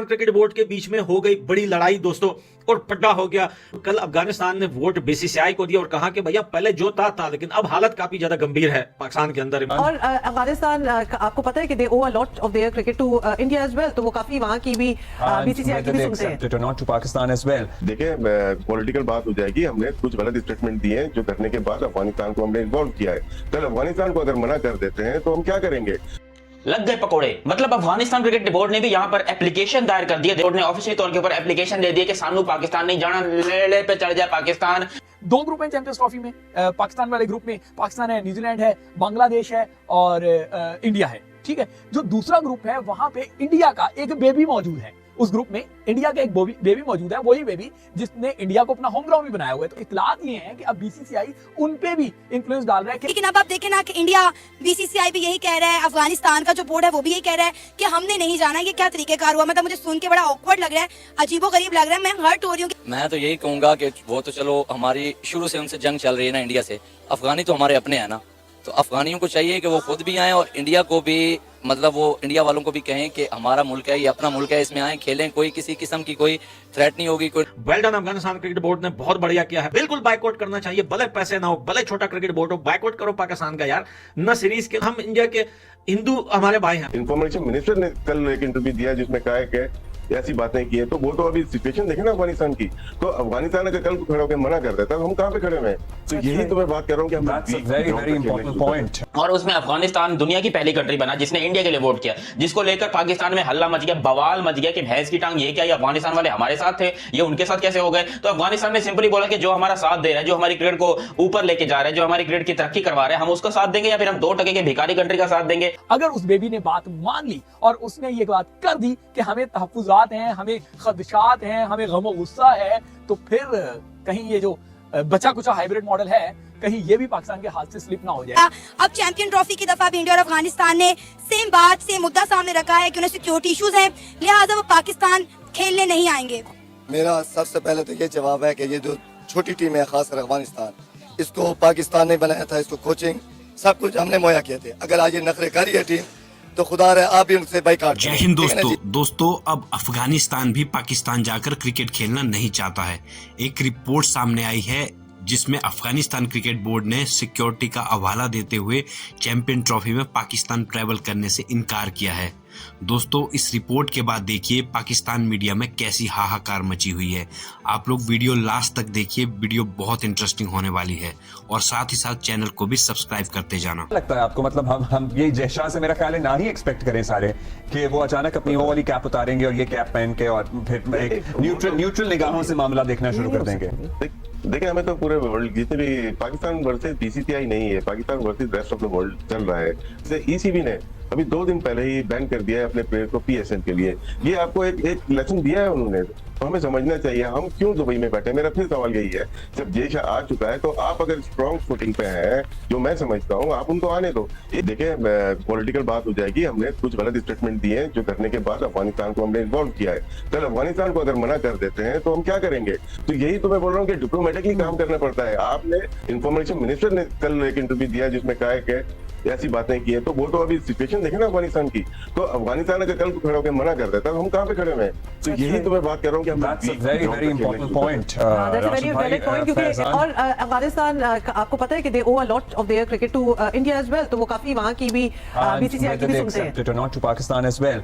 Cricket board के बीच में हो गई बड़ी लड़ाई दोस्तों और पड्डा हो गया। कल अफगानिस्तान ने वोट बीसीसीआई को दिया और कहा कि भैया पहले जो था लेकिन अब हालत काफी ज्यादा गंभीर है पाकिस्तान के अंदर। और अफगानिस्तान आपको पता है कि they owe a lot of their cricket to India as well, तो वो काफी वहां की भी बीसीसीआई की भी सुनते हैं। देखिए पॉलिटिकल बात हो जाएगी। हमने कुछ गलत स्टेटमेंट दिए हैं जो करने के बाद अफगानिस्तान को हमने इन्वॉल्व किया है। कल अफगानिस्तान को अगर मना कर देते हैं तो हम क्या करेंगे? लग गए पकोड़े। मतलब अफगानिस्तान क्रिकेट बोर्ड ने भी यहाँ पर एप्लीकेशन दायर कर दिया। बोर्ड ने ऑफिशियल तौर के ऊपर एप्लीकेशन दे दिया कि सानू पाकिस्तान नहीं जाना, ले पे चढ़ जाए पाकिस्तान। दो ग्रुप हैं चैंपियंस ट्रॉफी में। पाकिस्तान वाले ग्रुप में पाकिस्तान है, न्यूजीलैंड है, बांग्लादेश है और इंडिया है। ठीक है, जो दूसरा ग्रुप है वहां पे इंडिया का एक बेबी मौजूद है। उस ग्रुप में इंडिया का एक बेबी मौजूद है, वही बेबी जिसने इंडिया को अपना होम ग्राउंड भी बनाया हुआ है। तो इतलात ये है कि अब बीसीसीआई उन पे भी इन्फ्लुएंस डाल रहा है। लेकिन अब आप देखें ना कि इंडिया बीसीसीआई भी यही कह रहा है, अफगानिस्तान का जो बोर्ड है वो भी यही कह रहा है कि हमने नहीं जाना। ये क्या तरीकेकार हुआ? मतलब मुझे सुन के बड़ा ऑकवर्ड लग रहा है, अजीबोगरीब लग रहा है। मैं हर्ट हो रही हूँ। मैं तो यही कहूंगा कि वो तो चलो हमारी शुरू से उनसे जंग चल रही है ना इंडिया से। अफगानी तो हमारे अपने हैं ना, तो अफगानियों को चाहिए कि वो खुद भी आए और इंडिया को भी, मतलब वो इंडिया वालों को भी कहें कि हमारा मुल्क है, ये अपना मुल्क है, इसमें आए खेलें। कोई किसी किस्म की कोई थ्रेट नहीं होगी। कोई well done Afghanistan cricket board ने बहुत बढ़िया किया है। बिल्कुल बाइकआउट करना चाहिए, भले पैसे ना हो, भले छोटा क्रिकेट बोर्ड हो, बाइकआउट करो पाकिस्तान का यार। न सीरीज के हम इंडिया के हिंदू हमारे भाई हैं। इंफॉर्मेशन मिनिस्टर ने कल एक इंटरव्यू दिया जिसमें कहा है कि ऐसी बातें की है। तो वो तो अभी सिचुएशन देखे ना अफगानिस्तान की। तो अफगानिस्तान अगर कल को खड़े होकर मना कर देता है तो हम कहाँ पे खड़े हुए हैं? तो यही तो मैं बात कर रहा हूँ कि हम और उसमें अफगानिस्तान दुनिया की पहली कंट्री बना जिसने इंडिया के लिए वोट किया, जिसको लेकर पाकिस्तान में हल्ला मच गया, बवाल मच गया कि भैंस की टांग ये क्या, ये अफगानिस्तान वाले हमारे साथ थे, ये उनके साथ कैसे हो गए। तो अफगानिस्तान ने सिंपली बोला कि जो हमारा साथ दे रहा है, जो हमारी क्रिकेट को ऊपर लेके जा रहा है, जो हमारी क्रिकेट की तरक्की करवा रहा है, हम उसका साथ देंगे या फिर हम 2% के भिखारी कंट्री का साथ देंगे। अगर उस बेबी ने बात मान ली और उसने ये बात कर दी कि हमें तहफ्फुज़ात हैं, हमें खदशात हैं, हमें गम और गुस्सा है, तो फिर कहीं ये जो बचा कुचा हाइब्रिड मॉडल है, कहीं ये भी पाकिस्तान के हाथ से स्लिप ना हो जाए। अब चैंपियन ट्रॉफी की दफा भी इंडिया और अफगानिस्तान ने सेम बात, सेम मुद्दा सामने रखा है कि उन्हें सिक्योरिटी इश्यूज हैं, लिहाजा वो पाकिस्तान खेलने नहीं आएंगे। मेरा सबसे पहले तो ये जवाब है कि ये जो छोटी टीम है, खासकर अफगानिस्तान, इसको पाकिस्तान ने बनाया था, इसको कोचिंग सब कुछ हमने मुहैया किए थे। अगर आज ये नखरेकारी है टीम तो खुदा रहे आप भी उनसे बाइकाट। जय हिंद दोस्तों, अब अफगानिस्तान भी पाकिस्तान जाकर क्रिकेट खेलना नहीं चाहता है। एक रिपोर्ट सामने आई है जिसमें अफगानिस्तान क्रिकेट बोर्ड ने सिक्योरिटी का हवाला देते हुए चैंपियन ट्रॉफी में पाकिस्तान ट्रैवल करने से इनकार किया है। दोस्तों, इस रिपोर्ट के बाद देखिए पाकिस्तान मीडिया में कैसी हाहाकार मची हुई है। आप लोग वीडियो लास्ट तक देखिए, वीडियो बहुत इंटरेस्टिंग होने वाली है और साथ ही साथ चैनल को भी सब्सक्राइब करते जाना। लगता है आपको, मतलब हम ये जयशाह से मेरा ख्याल है ना ही एक्सपेक्ट करें सारे कि वो अचानक अपनी वो वाली कैप उतारेंगे और ये कैप पहन के और फिर एक न्यूट्रल निगाहों से मामला देखना शुरू कर देंगे। देखिए, हमें तो पूरे वर्ल्ड जितने भी पाकिस्तान वर्सेस बीसीसीआई नहीं है, Pakistan versus rest of the world चल रहा है। जैसे ईसीबी ने अभी 2 दिन पहले ही बैन कर दिया है अपने प्लेयर को पीएसएल के लिए। ये आपको एक लेसन दिया है उन्होंने, तो हमें समझना चाहिए हम क्यों दुबई में बैठे। मेरा फिर सवाल यही है, जब जयशाह आ चुका है तो आप अगर स्ट्रॉन्ग फुटिंग पे हैं, जो मैं समझता हूँ, आप उनको आने दो। देखिए पॉलिटिकल बात हो जाएगी। हमने कुछ गलत स्टेटमेंट दिए हैं जो करने के बाद अफगानिस्तान को हमने इन्वॉल्व किया है। कल अफगानिस्तान को अगर मना कर देते हैं तो हम क्या करेंगे? तो यही तो मैं बोल रहा हूँ कि डिप्लोमेटिकली काम करना पड़ता है। आपने इंफॉर्मेशन मिनिस्टर ने कल एक इंटरव्यू दिया जिसमें कहा है कि ऐसी बातें की है। तो वो तो अभी सिचुएशन देखे ना अफगानिस्तान की। तो अफगानिस्तान अगर कल को खड़े होकर मना कर देता है तो हम कहाँ पे खड़े हुए हैं? तो यही तो मैं बात कर रहा हूँ कि वेरी इंपॉर्टेंट पॉइंट। और अफगानिस्तान आपको पता है कि they owe a lot of their cricket to India as well, तो वो काफी वहां की भी बीसीसीआई की भी सुनते हैं।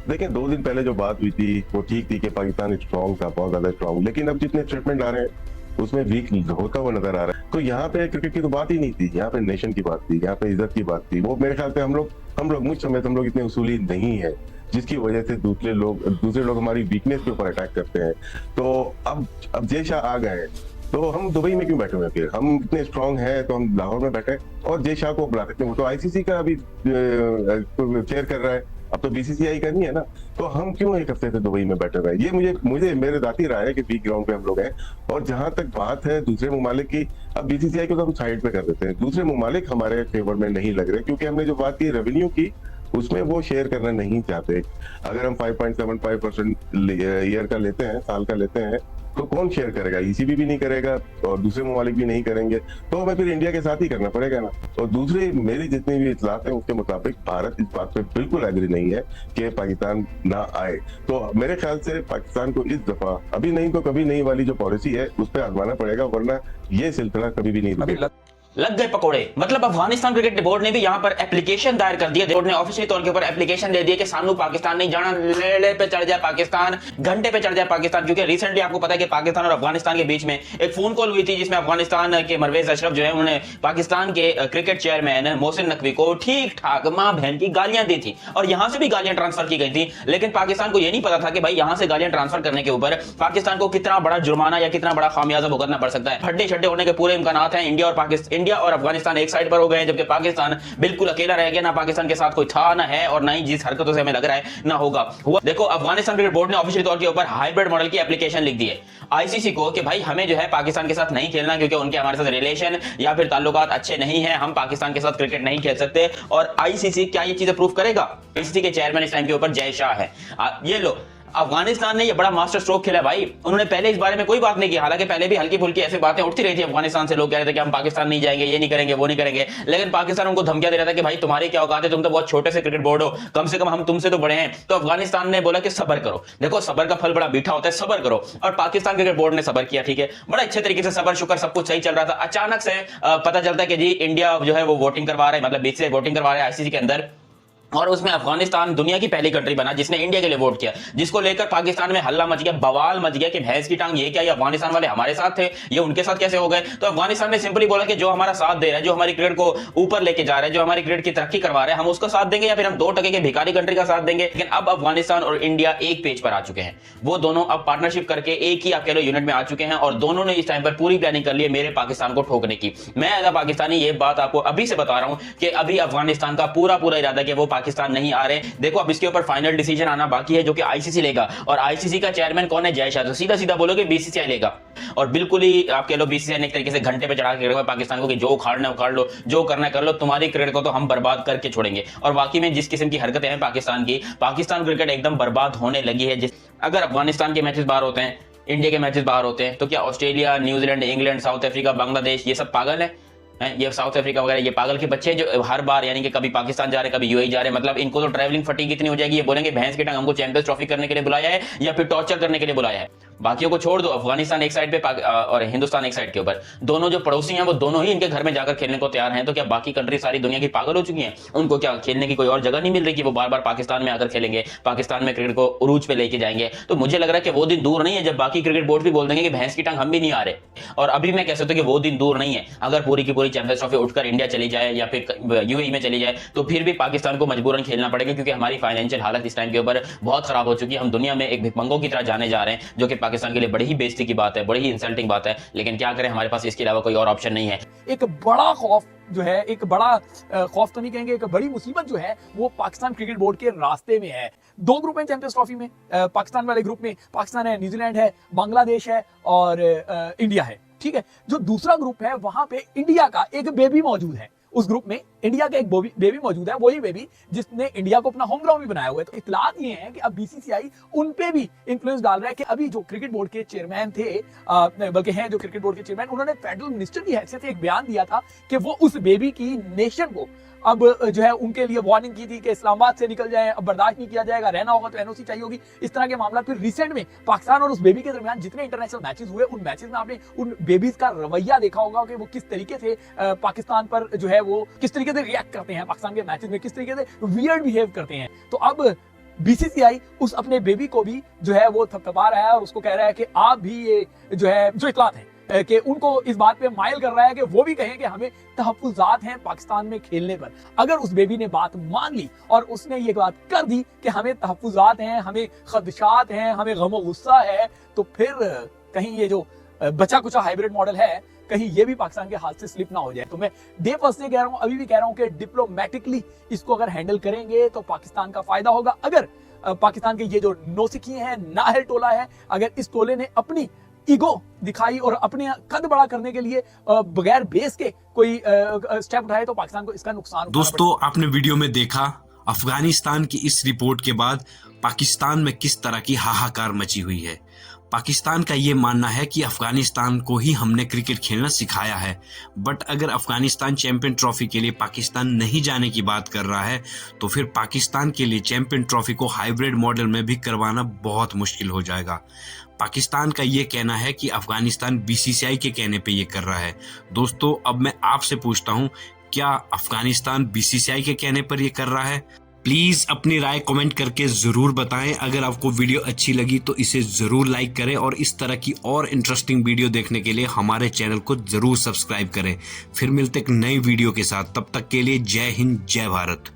देखिए, 2 दिन पहले जो बात हुई थी वो ठीक थी कि पाकिस्तान स्ट्रॉन्ग था, बहुत ज्यादा स्ट्रॉन्ग। लेकिन अब जितने स्टेटमेंट आ रहे हैं उसमें वीक होता हुआ नजर आ रहा है। तो यहाँ पे क्रिकेट की तो बात ही नहीं थी, यहाँ पे नेशन की बात थी, यहाँ पे इज्जत की बात थी। वो मेरे ख्याल से हम लोग मुझ समय हम लोग इतने उसूली नहीं है, जिसकी वजह से दूसरे लोग हमारी वीकनेस के ऊपर अटैक करते हैं। तो अब जयशाह आ गए तो हम दुबई में क्यों बैठे हुए? फिर हम इतने स्ट्रांग हैं तो हम लाहौर में बैठे और जयशाह को बुला सकते हैं। वो तो आईसीसी का अभी चेयर कर रहा है, अब तो बीसीसीआई का नहीं है ना। तो हम क्यों एक हफ्ते से दुबई में बैठे हुए? ये मुझे मेरे जाती राय है कि वीक ग्राउंड पे हम लोग हैं। और जहां तक बात है दूसरे ममालिक की, अब बीसीसीआई को तो हम साइड पे कर देते हैं। दूसरे ममालिक हमारे फेवर में नहीं लग रहे, क्योंकि हमने जो बात की रेवेन्यू की उसमें वो शेयर करना नहीं चाहते। अगर हम 5.75% ईयर का लेते हैं, साल का लेते हैं, तो कौन शेयर करेगा? ईसीबी भी नहीं करेगा और दूसरे ममालिक भी नहीं करेंगे, तो हमें फिर इंडिया के साथ ही करना पड़ेगा ना। और दूसरी मेरी जितनी भी इतलात है उसके मुताबिक भारत इस बात पे बिल्कुल एग्री नहीं है कि पाकिस्तान ना आए। तो मेरे ख्याल से पाकिस्तान को इस दफा अभी नहीं तो कभी नहीं वाली जो पॉलिसी है उस पर आजमाना पड़ेगा, वरना ये सिलसिला कभी भी नहीं रुकेगा। लग गए पकोड़े। मतलब अफगानिस्तान क्रिकेट बोर्ड ने भी यहाँ पर एप्लीकेशन दायर कर दिया। बोर्ड ने ऑफिशियली तौर के ऊपर एप्लीकेशन दे दिया कि सानू पाकिस्तान नहीं जाना, लेड़े पे चढ़ जाए पाकिस्तान, घंटे पे चढ़ जाए पाकिस्तान। क्योंकि रिसेंटली आपको पता है कि पाकिस्तान और अफगानिस्तान के बीच में एक फोन कॉल हुई थी जिसमें अफगानिस्तान के परवेज अशरफ जो है उन्होंने पाकिस्तान के क्रिकेट चेयरमैन मोहसिन नकवी को ठीक ठाक मां बहन की गालियां दी थी और यहां से भी गालियां ट्रांसफर की गई थी। लेकिन पाकिस्तान को यह नहीं पता था कि भाई यहां से गालियां ट्रांसफर करने के ऊपर पाकिस्तान को कितना बड़ा जुर्माना या कितना बड़ा खामियाजा भुगतना पड़ सकता है। हड्डे छड्डे होने के पूरे इम्कान हैं। इंडिया और अफगानिस्तान एक साइड पर हो गए हैं, जबकि पाकिस्तान बिल्कुल अकेला रह गया। ना पाकिस्तान के साथ कोई था ना है और ना ही जिस हरकतों से हमें लग रहा है ना होगा हुआ। देखो अफगानिस्तान क्रिकेट बोर्ड ने ऑफिशियल तौर के ऊपर हाइब्रिड मॉडल की एप्लीकेशन लिख दी है आईसीसी को कि भाई हमें जो है पाकिस्तान के साथ नहीं खेलना क्योंकि उनके हमारे साथ रिलेशन या फिर ताल्लुकात अच्छे नहीं है, हम पाकिस्तान के साथ क्रिकेट नहीं खेल सकते। और आईसीसी क्या ये चीजें प्रूव करेगा? आईसीसी के चेयरमैन इस टाइम के ऊपर जय शाह है। ये लो अफगानिस्तान ने ये बड़ा मास्टर स्ट्रोक खेला भाई। उन्होंने पहले इस बारे में कोई बात नहीं की, हालांकि पहले भी हल्की फुल्की ऐसी बातें उठती रही थी अफगानिस्तान से। लोग कह रहे थे कि हम पाकिस्तान नहीं जाएंगे, ये नहीं करेंगे, वो नहीं करेंगे, लेकिन पाकिस्तान उनको धमकियां दे रहा था कि भाई तुम्हारी क्या औकात है, तुम तो बहुत छोटे से क्रिकेट बोर्ड हो, कम से कम हम तुमसे तो बड़े हैं। तो अफगानिस्तान ने बोला कि सब्र करो। देखो सब्र का फल बड़ा मीठा होता है, सब्र करो। और पाकिस्तान क्रिकेट बोर्ड ने सब्र किया, ठीक है, बड़ा अच्छे तरीके से सब्र शुक्र सब कुछ सही चल रहा था। अचानक से पता चलता है कि जी इंडिया जो है वो वोटिंग करवा रहा है, मतलब बीसीसीआई वोटिंग करवा रहा है आईसीसी के अंदर, और उसमें अफगानिस्तान दुनिया की पहली कंट्री बना जिसने इंडिया के लिए वोट किया, जिसको लेकर पाकिस्तान में हल्ला मच गया, बवाल मच गया कि भैंस की टांग ये क्या, ये अफगानिस्तान वाले हमारे साथ थे, ये उनके साथ कैसे हो गए। तो अफगानिस्तान ने सिंपली बोला कि जो हमारा साथ दे रहा है, जो हमारी क्रिकेट को ऊपर लेके जा रहा है, जो हमारी क्रिकेट की तरक्की करवा रहा है, हम उसका साथ देंगे या फिर हम 2% के भिखारी कंट्री का साथ देंगे। लेकिन अब अफगानिस्तान और इंडिया एक पेज पर आ चुके हैं। वो दोनों अब पार्टनरशिप करके एक ही आप कह लो यूनिट में आ चुके हैं और दोनों ने इस टाइम पर पूरी प्लानिंग कर ली है मेरे पाकिस्तान को ठोकने की। मैं एज अ पाकिस्तानी ये बात आपको अभी से बता रहा हूं कि अभी अफगानिस्तान का पूरा इरादा कि वो पाकिस्तान नहीं आ रहे। देखो अब इसके ऊपर फाइनल डिसीजन आना बाकी है जो कि आईसीसी लेगा, और आईसीसी का चेयरमैन कौन है? जय शाह। तो सीधा सीधा बोलोगे बीसीसीआई लेगा, और बिल्कुल ही आप कह लो बीसीसीआई ने एक तरीके से घंटे पे चढ़ा के रखा पाकिस्तान को कि जो उखाड़ना उखाड़ लो, जो करना कर लो, तुम्हारी क्रिकेट को तो हम बर्बाद करके छोड़ेंगे। और वाकई में जिस किस्म की हरकतें हैं पाकिस्तान की, पाकिस्तान क्रिकेट एकदम बर्बाद होने लगी है। अगर अफगानिस्तान के मैचेस बाहर होते हैं, इंडिया के मैचेस बाहर होते हैं, तो क्या Australia, New Zealand, England, south Africa, Bangladesh ये सब पागल है? ये साउथ अफ्रीका वगैरह ये पागल के बच्चे जो हर बार यानी कि कभी पाकिस्तान जा रहे कभी यूएई जा रहे, मतलब इनको तो ट्रैवलिंग फटीग इतनी हो जाएगी, ये बोलेंगे भैंस की टांग हमको चैंपियंस ट्रॉफी करने के लिए बुलाया है या फिर टॉर्चर करने के लिए बुलाया है। बाकियों को छोड़ दो, अफगानिस्तान एक साइड पे और हिंदुस्तान एक साइड के ऊपर, दोनों जो पड़ोसी हैं वो दोनों ही इनके घर में जाकर खेलने को तैयार हैं। तो क्या बाकी कंट्री सारी दुनिया की पागल हो चुकी हैं? उनको क्या खेलने की कोई और जगह नहीं मिल रही कि वो बार बार पाकिस्तान में आकर खेलेंगे, पाकिस्तान में क्रिकेट को उरूज पे लेके जाएंगे? तो मुझे लग रहा है कि वो दिन दूर नहीं है जब बाकी क्रिकेट बोर्ड भी बोल देंगे कि भैंस की टांग हम भी नहीं आ रहे। और अभी मैं कह सकता हूं कि वो दिन दूर नहीं है। अगर पूरी की पूरी चैंपियंस ट्रॉफी उठकर इंडिया चली जाए या फिर यूएई में चली जाए तो फिर भी पाकिस्तान को मजबूरन खेलना पड़ेगा, क्योंकि हमारी फाइनेंशियल हालत इस टाइम के ऊपर बहुत खराब हो चुकी है। हम दुनिया में एक भिखमंगों की तरह जाने जा रहे हैं, जो कि पाकिस्तान के लिए बड़ी ही बेइज्जती की बात है, बड़ी ही इंसल्टिंग बात है। लेकिन क्या करें, हमारे पास इसके अलावा कोई और ऑप्शन नहीं है। एक बड़ा खौफ जो है, एक बड़ा खौफ तो नहीं कहेंगे, एक बड़ी मुसीबत जो है वो पाकिस्तान क्रिकेट बोर्ड के रास्ते में है। 2 ग्रुप हैं चैंपियंस ट्रॉफी में। पाकिस्तान वाले ग्रुप में पाकिस्तान है, न्यूजीलैंड है, बांग्लादेश है और इंडिया है, ठीक है। जो दूसरा ग्रुप है वहां पे इंडिया का एक बेबी मौजूद है। उस ग्रुप में इंडिया का एक बेबी मौजूद है, वही बेबी जिसने इंडिया को अपना होम ग्राउंड भी बनाया हुआ है। तो इतलात ये है कि अब बीसीसीआई उन पे भी इन्फ्लुएंस डाल रहा है कि अभी जो क्रिकेट बोर्ड के चेयरमैन थे, बल्कि हैं जो क्रिकेट बोर्ड के चेयरमैन, उन्होंने फेडरल मिनिस्टर की हैसियत से एक बयान दिया था कि वो उस बेबी की नेशन को अब जो है उनके लिए वार्निंग की थी कि इस्लामाबाद से निकल जाए, अब बर्दाश्त नहीं किया जाएगा, रहना होगा तो एनओसी चाहिए होगी, इस तरह के मामला। फिर रिसेंट में पाकिस्तान और उस बेबी के दरमियान जितने इंटरनेशनल मैचेस हुए, उन मैचेस में आपने उन बेबीज का रवैया देखा होगा कि वो किस तरीके से पाकिस्तान पर जो है वो किस तरीके से रिएक्ट करते हैं, पाकिस्तान के मैचेस में किस तरीके से वियर्ड बिहेव करते हैं। तो अब बीसीसीआई उस अपने बेबी को भी जो है वो थपथपा रहा है और उसको कह रहा है कि आप भी ये जो है जो इतलात है कि उनको इस बात पे माइल कर रहा है कि वो भी कहें कि हमें तहफ्फुज़ात हैं पाकिस्तान में खेलने पर। अगर उस बेबी ने बात मान ली और उसने ये बात कर दी कि हमें तहफ्फुज़ात हैं, हमें खदशात हैं, हमें गम गुस्सा है, तो फिर कहीं ये जो बचा कुचा हाइब्रिड मॉडल है कहीं ये भी पाकिस्तान के हाथ से स्लिप ना हो जाए। तो मैं डे फर्स्ट से कह रहा हूं, अभी भी कह रहा हूं कि डिप्लोमेटिकली इसको अगर हैंडल करेंगे तो पाकिस्तान का फायदा होगा। अगर पाकिस्तान के ये जो नौसिखी है, नाहल टोला है, अगर इस टोले ने अपनी ईगो दिखाई और अपने कद बड़ा करने के लिए बगैर बेस के कोई स्टेप उठाए तो पाकिस्तान को इसका नुकसान। दोस्तों आपने वीडियो में देखा अफगानिस्तान की इस रिपोर्ट के बाद पाकिस्तान में किस तरह की हाहाकार मची हुई है। पाकिस्तान का ये मानना है कि अफगानिस्तान को ही हमने क्रिकेट खेलना सिखाया है, बट अगर अफगानिस्तान चैंपियन ट्रॉफी के लिए पाकिस्तान नहीं जाने की बात कर रहा है तो फिर पाकिस्तान के लिए चैंपियन ट्रॉफी को हाइब्रिड मॉडल में भी करवाना बहुत मुश्किल हो जाएगा। पाकिस्तान का ये कहना है कि अफगानिस्तान बीसीसीआई के कहने पे ये कर रहा है। दोस्तों, अब मैं आपसे पूछता हूँ, क्या अफगानिस्तान बीसीसीआई के कहने पर ये कर रहा है? प्लीज अपनी राय कमेंट करके जरूर बताएं। अगर आपको वीडियो अच्छी लगी तो इसे जरूर लाइक करें और इस तरह की और इंटरेस्टिंग वीडियो देखने के लिए हमारे चैनल को जरूर सब्सक्राइब करें। फिर मिलते एक नई वीडियो के साथ, तब तक के लिए जय हिंद, जय भारत।